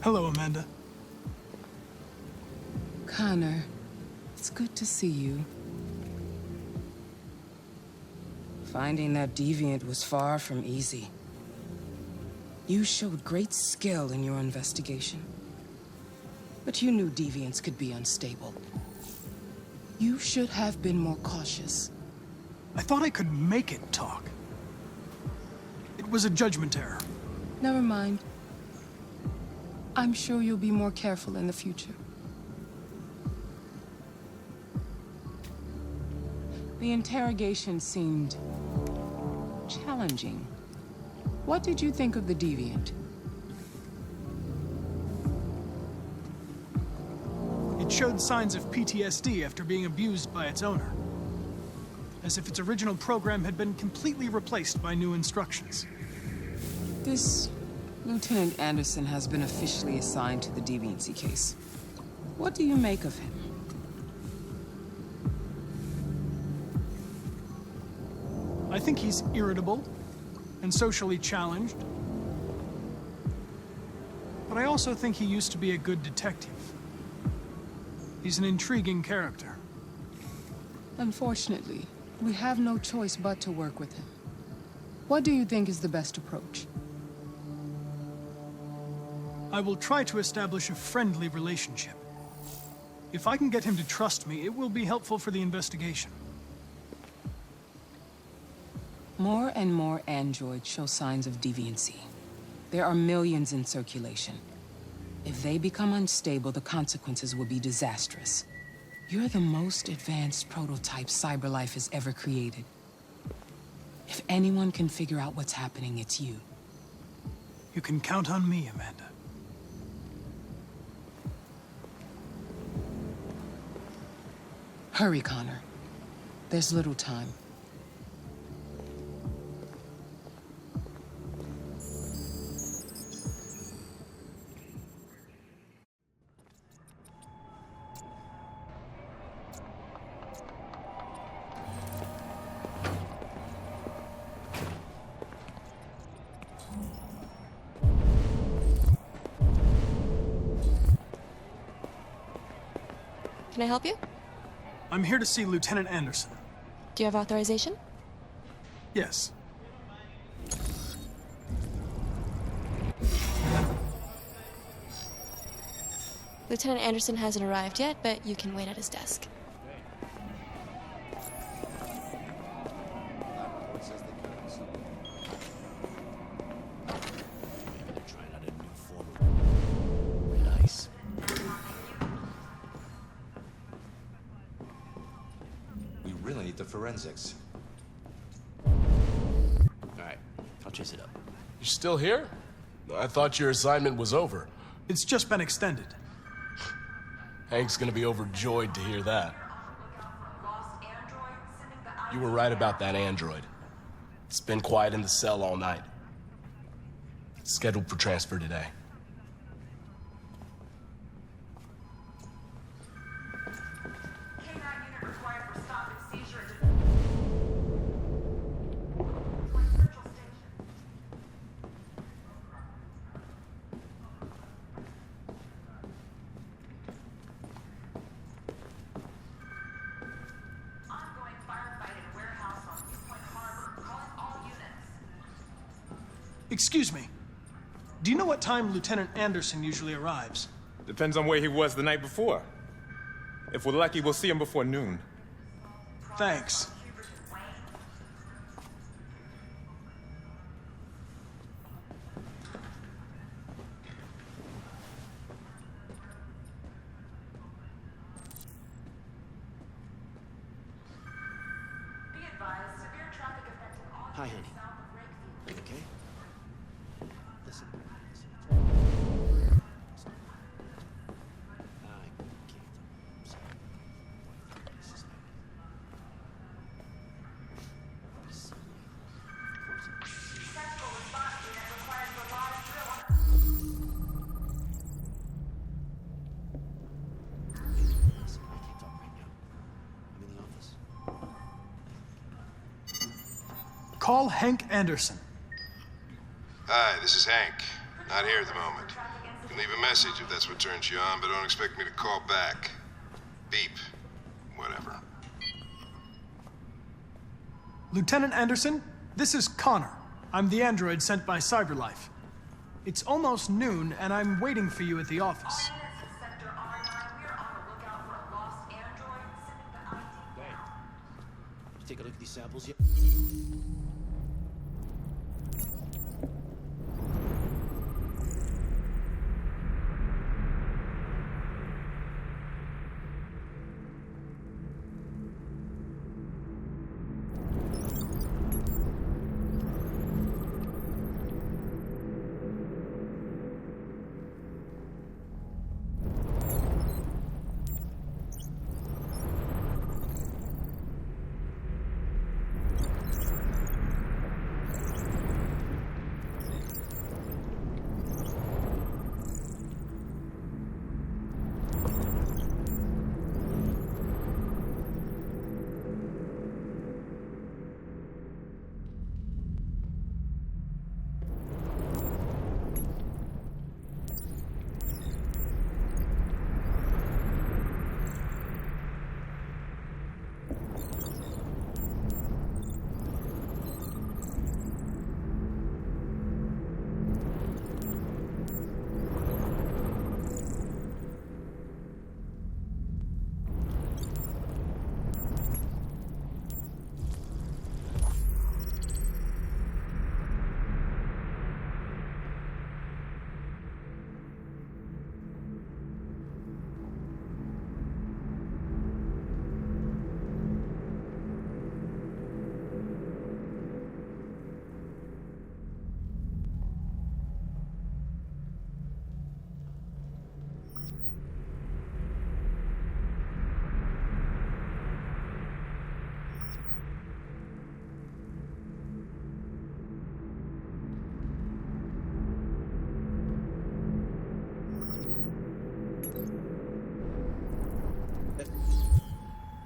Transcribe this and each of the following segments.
Hello, Amanda. Connor, it's good to see you. Finding that deviant was far from easy. You showed great skill in your investigation. But you knew deviants could be unstable. You should have been more cautious. I thought I could make it talk. It was a judgment error. Never mind. I'm sure you'll be more careful in the future. The interrogation seemed challenging. What did you think of the deviant? It showed signs of PTSD after being abused by its owner. As if its original program had been completely replaced by new instructions. This Lieutenant Anderson has been officially assigned to the deviancy case. What do you make of him? I think he's irritable and socially challenged. But I also think he used to be a good detective. He's an intriguing character. Unfortunately, we have no choice but to work with him. What do you think is the best approach? I will try to establish a friendly relationship. If I can get him to trust me, it will be helpful for the investigation. More and more androids show signs of deviancy. There are millions in circulation. If they become unstable, the consequences will be disastrous. You're the most advanced prototype CyberLife has ever created. If anyone can figure out what's happening, it's you. You can count on me, Amanda. Hurry, Connor. There's little time. Can I help you? I'm here to see Lieutenant Anderson. Do you have authorization? Yes. Lieutenant Anderson hasn't arrived yet, but you can wait at his desk. The forensics. Alright, I'll chase it up. You're still here? I thought your assignment was over. It's just been extended. Hank's gonna be overjoyed to hear that. You were right about that android. It's been quiet in the cell all night. It's scheduled for transfer today. Excuse me. Do you know what time Lieutenant Anderson usually arrives? Depends on where he was the night before. If we're lucky, we'll see him before noon. Thanks. Hi, honey. You okay? Listen. Call Hank Anderson. Hi, this is Hank. Not here at the moment. can leave a message if that's what turns you on, but don't expect me to call back. Beep. Whatever. Lieutenant Anderson, this is Connor. I'm the android sent by CyberLife. It's almost noon, and I'm waiting for you at the office. You take a look at these samples yet?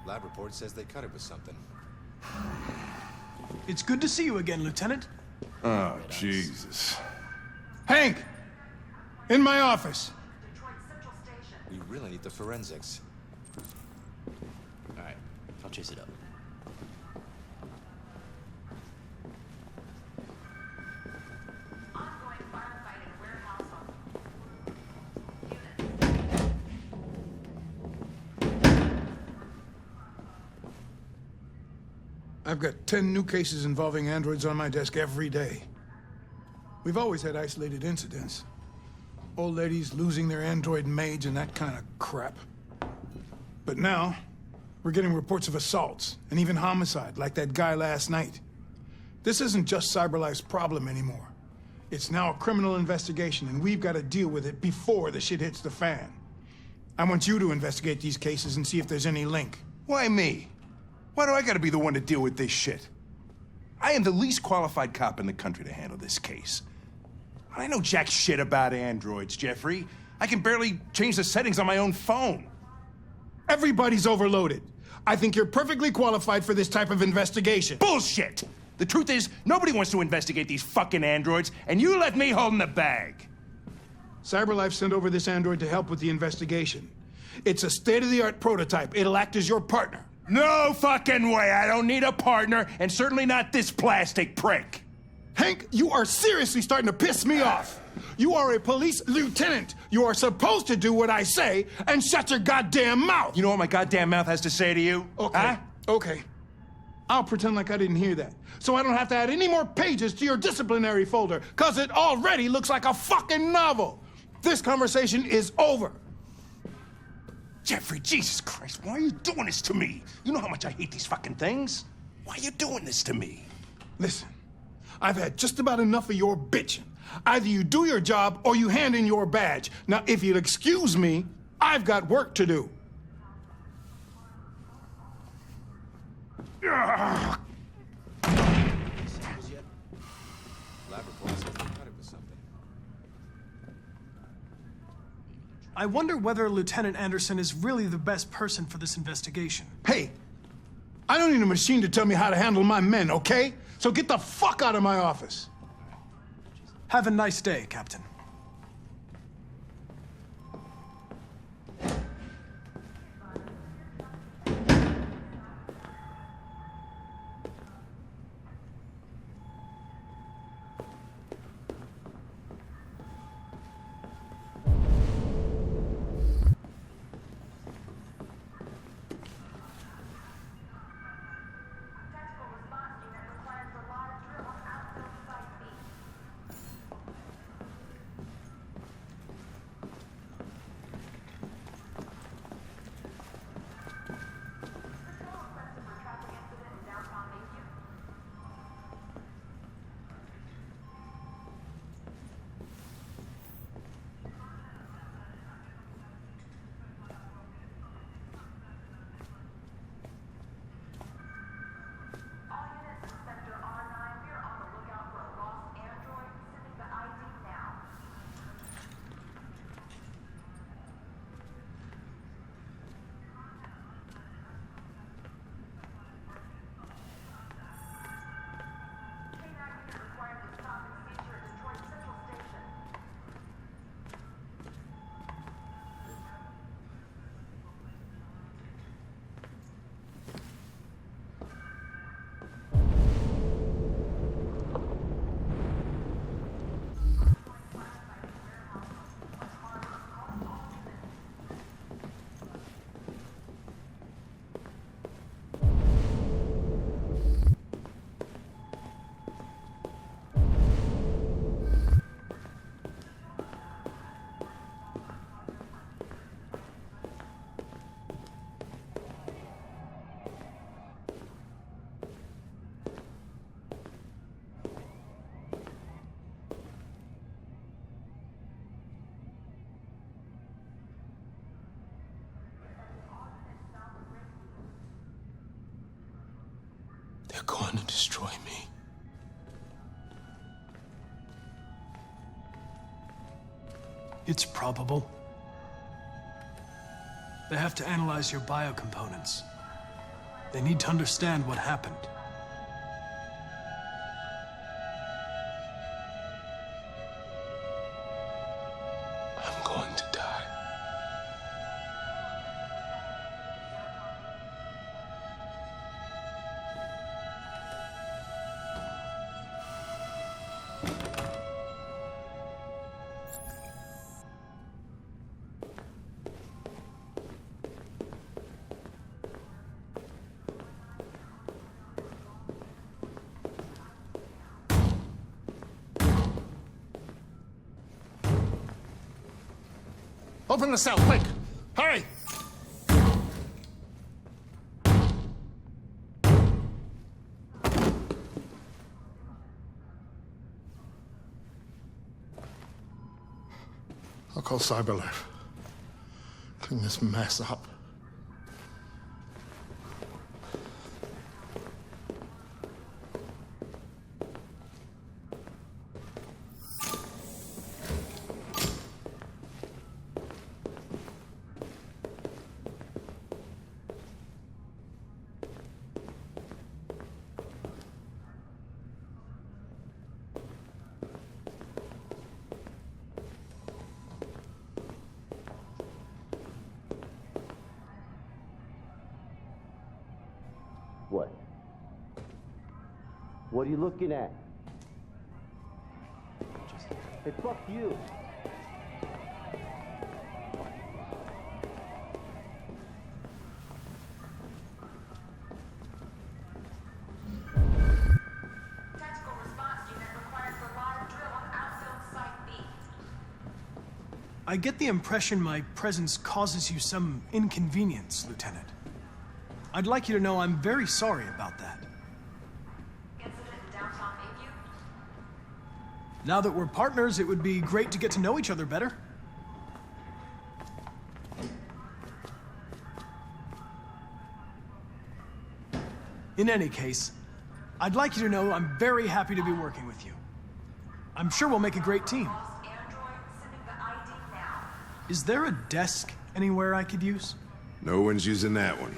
Lab report says they cut it with something. It's good to see you again, Lieutenant. Oh, Jesus. Hank! In my office. We really need the forensics. All right, I'll chase it up. I've got 10 new cases involving androids on my desk every day. We've always had isolated incidents. Old ladies losing their android maids and that kind of crap. But now, we're getting reports of assaults and even homicide, like that guy last night. This isn't just CyberLife's problem anymore. It's now a criminal investigation, and we've got to deal with it before the shit hits the fan. I want you to investigate these cases and see if there's any link. Why me? Why do I gotta be the one to deal with this shit? I am the least qualified cop in the country to handle this case. I know jack shit about androids, Jeffrey. I can barely change the settings on my own phone. Everybody's overloaded. I think you're perfectly qualified for this type of investigation. Bullshit! The truth is, nobody wants to investigate these fucking androids, and you let me hold in the bag. CyberLife sent over this android to help with the investigation. It's a state-of-the-art prototype. It'll act as your partner. No fucking way! I don't need a partner, and certainly not this plastic prick. Hank, you are seriously starting to piss me off. You are a police lieutenant. You are supposed to do what I say and shut your goddamn mouth. You know what my goddamn mouth has to say to you? Okay, huh? okay. I'll pretend like I didn't hear that, so I don't have to add any more pages to your disciplinary folder, because it already looks like a fucking novel. This conversation is over. Jeffrey, Jesus Christ, why are you doing this to me? You know how much I hate these fucking things. Why are you doing this to me? Listen, I've had just about enough of your bitching. Either you do your job or you hand in your badge. Now, if you'll excuse me, I've got work to do. Samples yet? Lab report says they cut it with something. I wonder whether Lieutenant Anderson is really the best person for this investigation. Hey, I don't need a machine to tell me how to handle my men, okay? So get the fuck out of my office. Have a nice day, Captain. They're going to destroy me. It's probable. They have to analyze your biocomponents. They need to understand what happened. I'm going to die. Open the cell, quick! Hurry! I'll call Cyberlife. Clean this mess up. What? What are you looking at? Hey, fuck you. Tactical response unit required for live drill on outfield site B. I get the impression my presence causes you some inconvenience, Lieutenant. I'd like you to know I'm very sorry about that. Incident in downtown Bayview? Now that we're partners, it would be great to get to know each other better. In any case, I'd like you to know I'm very happy to be working with you. I'm sure we'll make a great team. Is there a desk anywhere I could use? No one's using that one.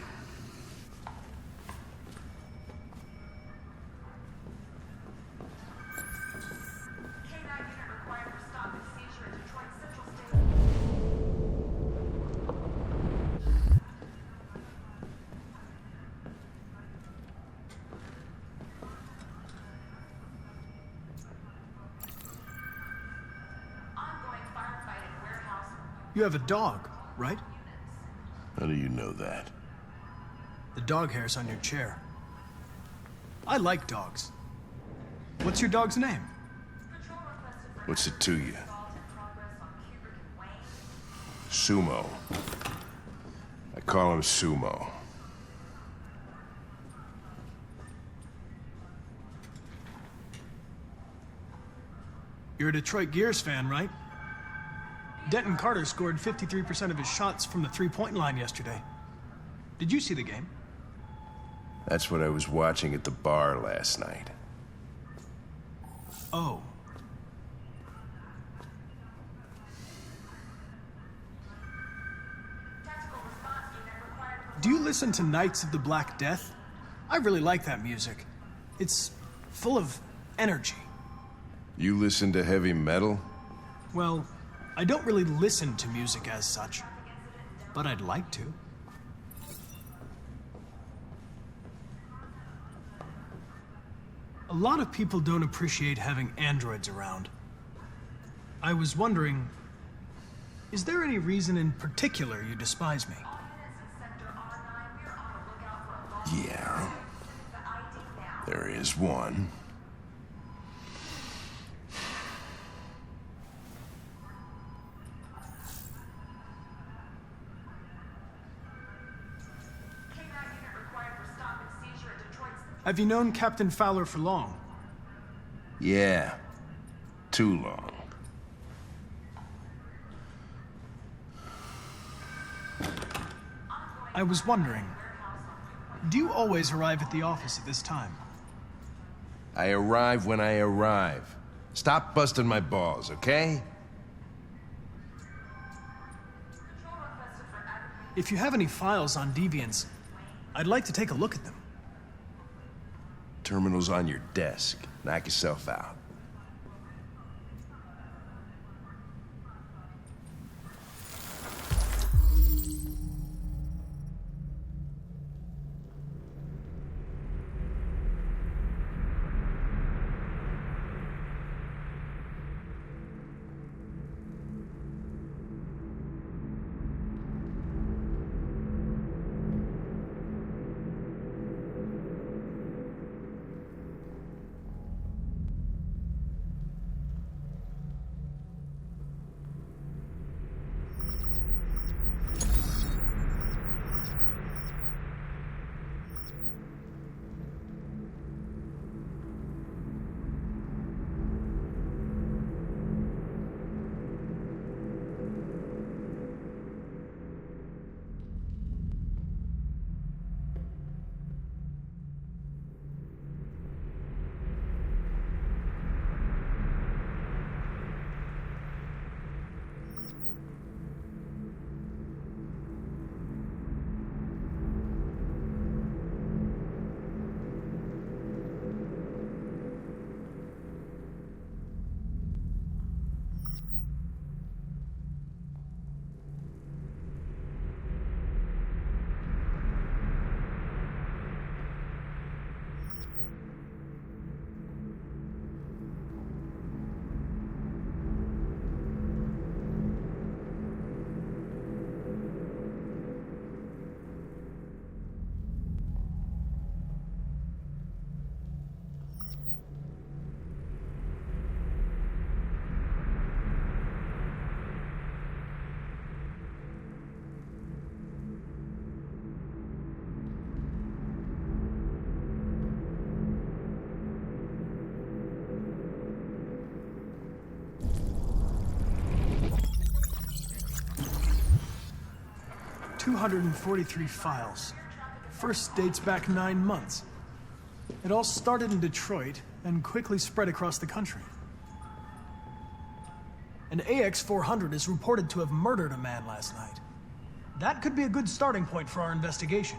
You have a dog, right? How do you know that? The dog hair's on your chair. I like dogs. What's your dog's name? What's it to you? Sumo. I call him Sumo. You're a Detroit Gears fan, right? Denton Carter scored 53% of his shots from the three-point line yesterday. Did you see the game? That's what I was watching at the bar last night. Oh. Do you listen to Knights of the Black Death? I really like that music. It's full of energy. You listen to heavy metal? Well, I don't really listen to music as such, but I'd like to. A lot of people don't appreciate having androids around. I was wondering, is there any reason in particular you despise me? Yeah. There is one. Have you known Captain Fowler for long? Yeah. Too long. I was wondering, do you always arrive at the office at this time? I arrive when I arrive. Stop busting my balls, okay? If you have any files on deviants, I'd like to take a look at them. Terminal's on your desk. Knock yourself out. $243 files. First dates back 9 months. It all started in Detroit and quickly spread across the country. An AX-400 is reported to have murdered a man last night. That could be a good starting point for our investigation.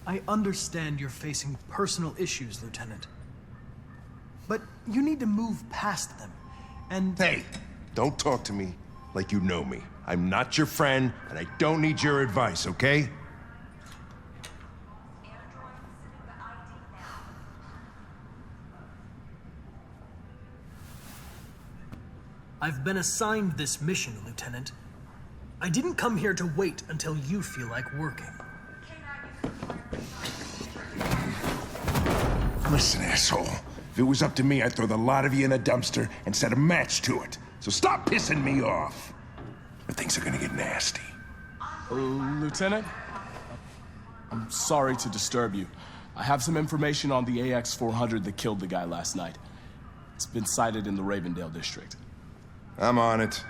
I understand you're facing personal issues, Lieutenant. But you need to move past them, and... Hey, don't talk to me like you know me. I'm not your friend, and I don't need your advice, okay? I've been assigned this mission, Lieutenant. I didn't come here to wait until you feel like working. Listen, asshole. If it was up to me, I'd throw the lot of you in a dumpster and set a match to it. So stop pissing me off. Or things are gonna get nasty. Lieutenant? I'm sorry to disturb you. I have some information on the AX-400 that killed the guy last night. It's been sighted in the Ravendale district. I'm on it.